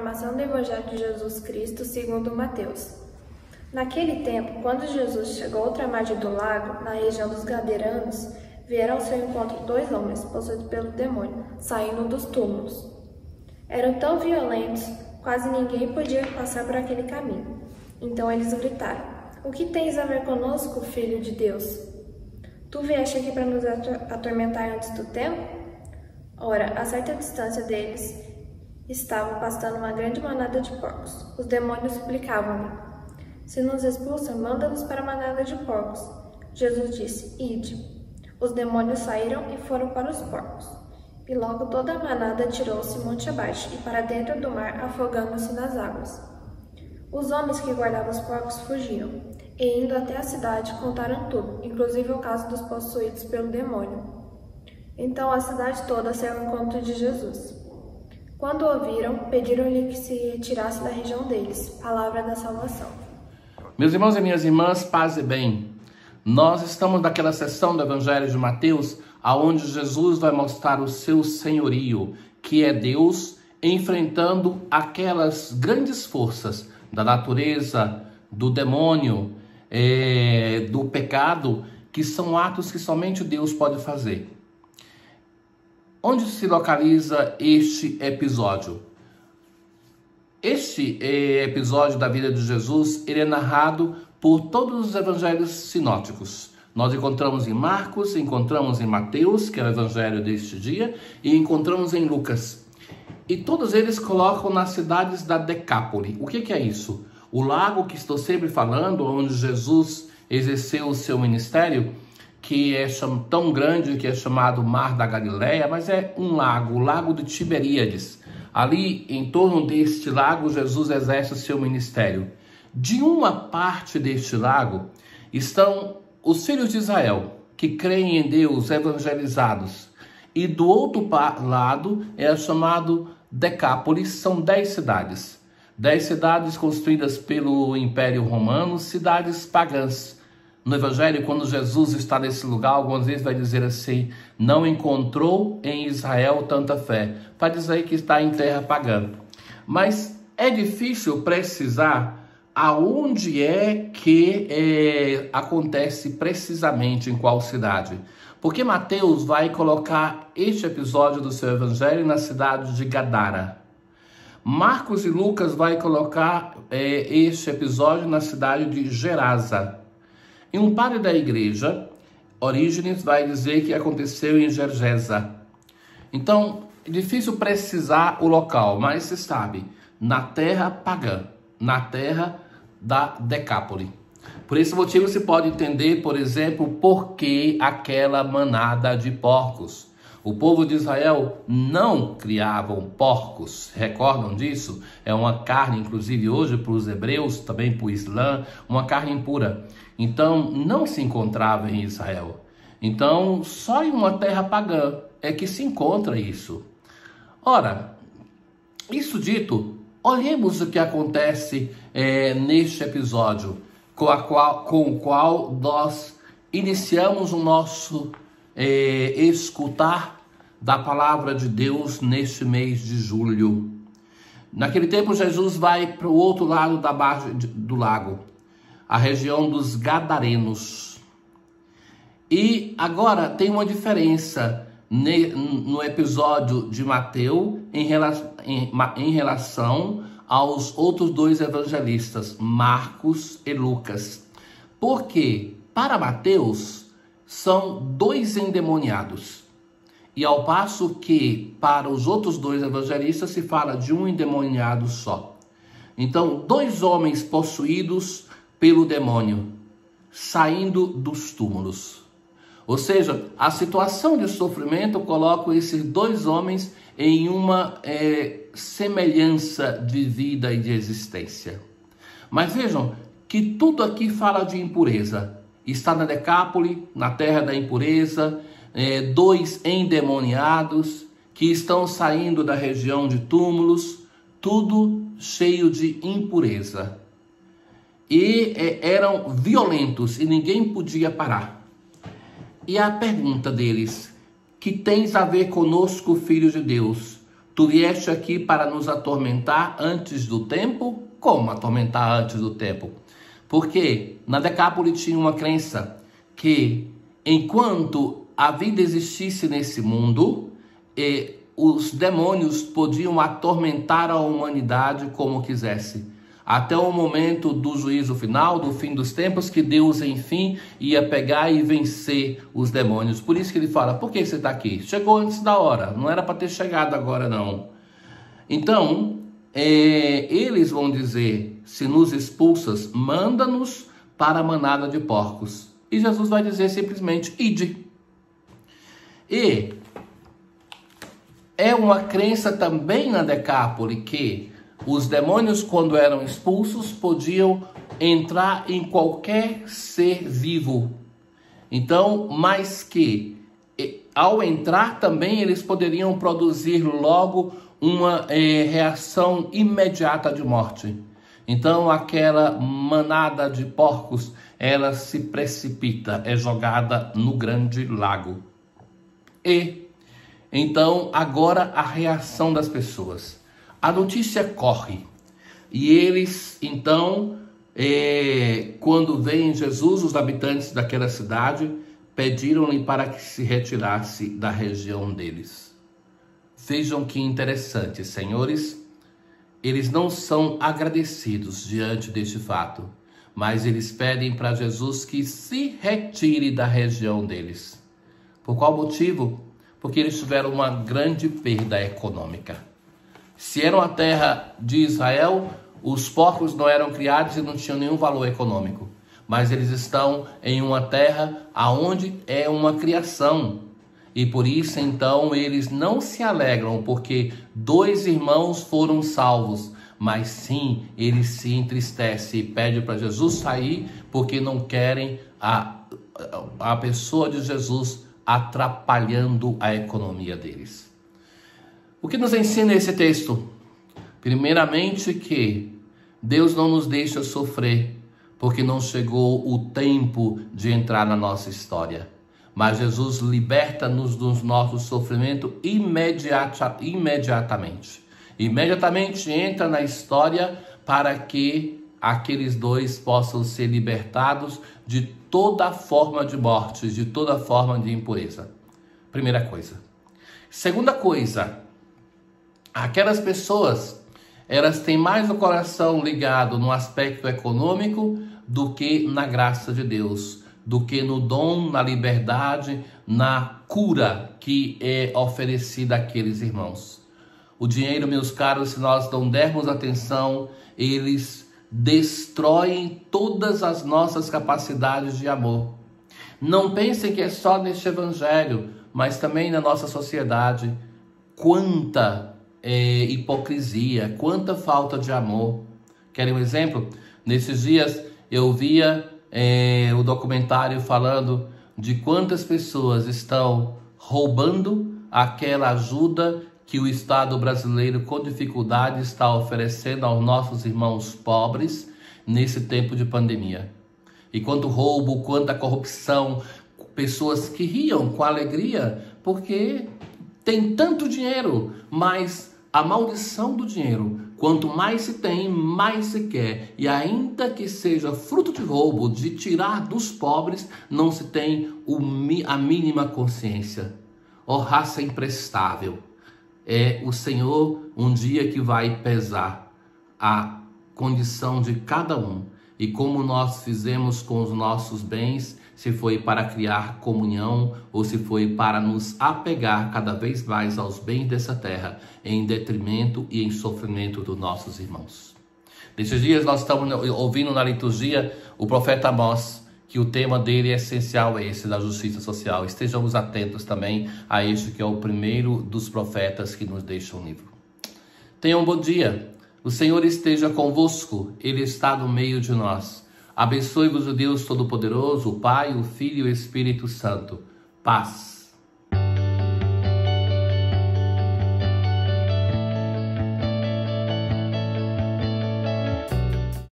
proclamação do Evangelho de Jesus Cristo segundo Mateus. Naquele tempo, quando Jesus chegou à outra margem do lago, na região dos Gadaranos, vieram ao seu encontro 2 homens, possuídos pelo demônio, saindo dos túmulos. Eram tão violentos, quase ninguém podia passar por aquele caminho. Então eles gritaram: "O que tens a ver conosco, Filho de Deus? Tu vieste aqui para nos atormentar antes do tempo?" Ora, a certa distância deles, estavam pastando uma grande manada de porcos. Os demônios suplicavam-lhe: "Se nos expulsa, manda-nos para a manada de porcos." Jesus disse: "Ide." Os demônios saíram e foram para os porcos. E logo toda a manada tirou-se monte abaixo e para dentro do mar, afogando-se nas águas. Os homens que guardavam os porcos fugiram, e indo até a cidade, contaram tudo, inclusive o caso dos possuídos pelo demônio. Então a cidade toda saiu ao encontro de Jesus. Quando ouviram, pediram-lhe que se retirasse da região deles. Palavra da salvação. Meus irmãos e minhas irmãs, paz e bem. Nós estamos naquela sessão do Evangelho de Mateus, aonde Jesus vai mostrar o seu senhorio, que é Deus enfrentando aquelas grandes forças da natureza, do demônio, do pecado, que são atos que somente Deus pode fazer. Onde se localiza este episódio? Este episódio da vida de Jesus, ele é narrado por todos os evangelhos sinóticos. Nós encontramos em Marcos, encontramos em Mateus, que é o evangelho deste dia, e encontramos em Lucas. E todos eles colocam nas cidades da Decápole. O que é isso? O lago que estou sempre falando, onde Jesus exerceu o seu ministério, que é tão grande que é chamado Mar da Galileia, mas é um lago, o Lago de Tiberíades. Ali, em torno deste lago, Jesus exerce o seu ministério. De uma parte deste lago estão os filhos de Israel, que creem em Deus, evangelizados. E do outro lado é chamado Decápolis, são 10 cidades. 10 cidades construídas pelo Império Romano, cidades pagãs. No Evangelho, quando Jesus está nesse lugar, algumas vezes vai dizer assim: não encontrou em Israel tanta fé, para dizer que está em terra pagã. Mas é difícil precisar aonde é que acontece precisamente, em qual cidade. Porque Mateus vai colocar este episódio do seu Evangelho na cidade de Gadara. Marcos e Lucas vai colocar este episódio na cidade de Gerasa. E um padre da igreja, Orígenes, vai dizer que aconteceu em Gergesa. Então, é difícil precisar o local, mas se sabe, na terra pagã, na terra da Decápole. Por esse motivo se pode entender, por exemplo, por que aquela manada de porcos. O povo de Israel não criavam porcos, recordam disso? É uma carne, inclusive hoje para os hebreus, também para o Islã, uma carne impura. Então não se encontrava em Israel. Então só em uma terra pagã é que se encontra isso. Ora, isso dito, olhemos o que acontece neste episódio, com o qual nós iniciamos o nosso escutar da palavra de Deus neste mês de julho. Naquele tempo, Jesus vai para o outro lado da margem do lago, a região dos Gadarenos. E agora tem uma diferença no episódio de Mateus em relação aos outros 2 evangelistas, Marcos e Lucas. Porque para Mateus são 2 endemoniados. E ao passo que para os outros 2 evangelistas se fala de um endemoniado só. Então, 2 homens possuídos pelo demônio, saindo dos túmulos. Ou seja, a situação de sofrimento coloca esses 2 homens em uma semelhança de vida e de existência. Mas vejam que tudo aqui fala de impureza. Está na Decápole, na terra da impureza, 2 endemoniados que estão saindo da região de túmulos, tudo cheio de impureza. E eram violentos e ninguém podia parar. E a pergunta deles: que tens a ver conosco, filho de Deus? Tu vieste aqui para nos atormentar antes do tempo? Como atormentar antes do tempo? Porque na Decápole tinha uma crença que enquanto a vida existisse nesse mundo, os demônios podiam atormentar a humanidade como quisesse. Até o momento do juízo final, do fim dos tempos, que Deus, enfim, ia pegar e vencer os demônios. Por isso que ele fala, por que você está aqui? Chegou antes da hora, não era para ter chegado agora não. Então, eles vão dizer, se nos expulsas, manda-nos para a manada de porcos. E Jesus vai dizer simplesmente, ide. E é uma crença também na Decápole que os demônios, quando eram expulsos, podiam entrar em qualquer ser vivo. Então, mas que ao entrar também eles poderiam produzir logo uma reação imediata de morte. Então, aquela manada de porcos, ela se precipita, é jogada no grande lago. E então, agora a reação das pessoas. A notícia corre. E eles, então, quando veem Jesus, os habitantes daquela cidade, pediram-lhe para que se retirasse da região deles. Vejam que interessante, senhores. Eles não são agradecidos diante deste fato, mas eles pedem para Jesus que se retire da região deles. Por qual motivo? Porque eles tiveram uma grande perda econômica. Se era uma terra de Israel, os porcos não eram criados e não tinham nenhum valor econômico. Mas eles estão em uma terra onde é uma criação. E por isso, então, eles não se alegram porque 2 irmãos foram salvos. Mas sim, eles se entristecem e pedem para Jesus sair porque não querem a pessoa de Jesus atrapalhando a economia deles. O que nos ensina esse texto? Primeiramente que Deus não nos deixa sofrer, porque não chegou o tempo de entrar na nossa história. Mas Jesus liberta-nos dos nossos sofrimentos imediatamente. Imediatamente entra na história para que aqueles 2 possam ser libertados de toda forma de morte, de toda forma de impureza. Primeira coisa. Segunda coisa, aquelas pessoas, elas têm mais o coração ligado no aspecto econômico do que na graça de Deus, do que no dom, na liberdade, na cura que é oferecida àqueles irmãos. O dinheiro, meus caros, se nós não dermos atenção, eles destroem todas as nossas capacidades de amor. Não pensem que é só neste evangelho, mas também na nossa sociedade. Quanta hipocrisia, quanta falta de amor. Querem um exemplo? Nesses dias eu via o documentário falando de quantas pessoas estão roubando aquela ajuda que o Estado brasileiro com dificuldade está oferecendo aos nossos irmãos pobres nesse tempo de pandemia. E quanto roubo, quanta corrupção, pessoas que riam com alegria porque tem tanto dinheiro, mas a maldição do dinheiro, quanto mais se tem, mais se quer. E ainda que seja fruto de roubo, de tirar dos pobres, não se tem a mínima consciência. Ó raça imprestável, é o Senhor um dia que vai pesar a condição de cada um. E como nós fizemos com os nossos bens, se foi para criar comunhão ou se foi para nos apegar cada vez mais aos bens dessa terra, em detrimento e em sofrimento dos nossos irmãos. Nesses dias nós estamos ouvindo na liturgia o profeta Amós, que o tema dele essencial é esse, da justiça social. Estejamos atentos também a este que é o primeiro dos profetas que nos deixa um livro. Tenham um bom dia. O Senhor esteja convosco, Ele está no meio de nós. Abençoe-vos o Deus Todo-Poderoso, o Pai, o Filho e o Espírito Santo. Paz.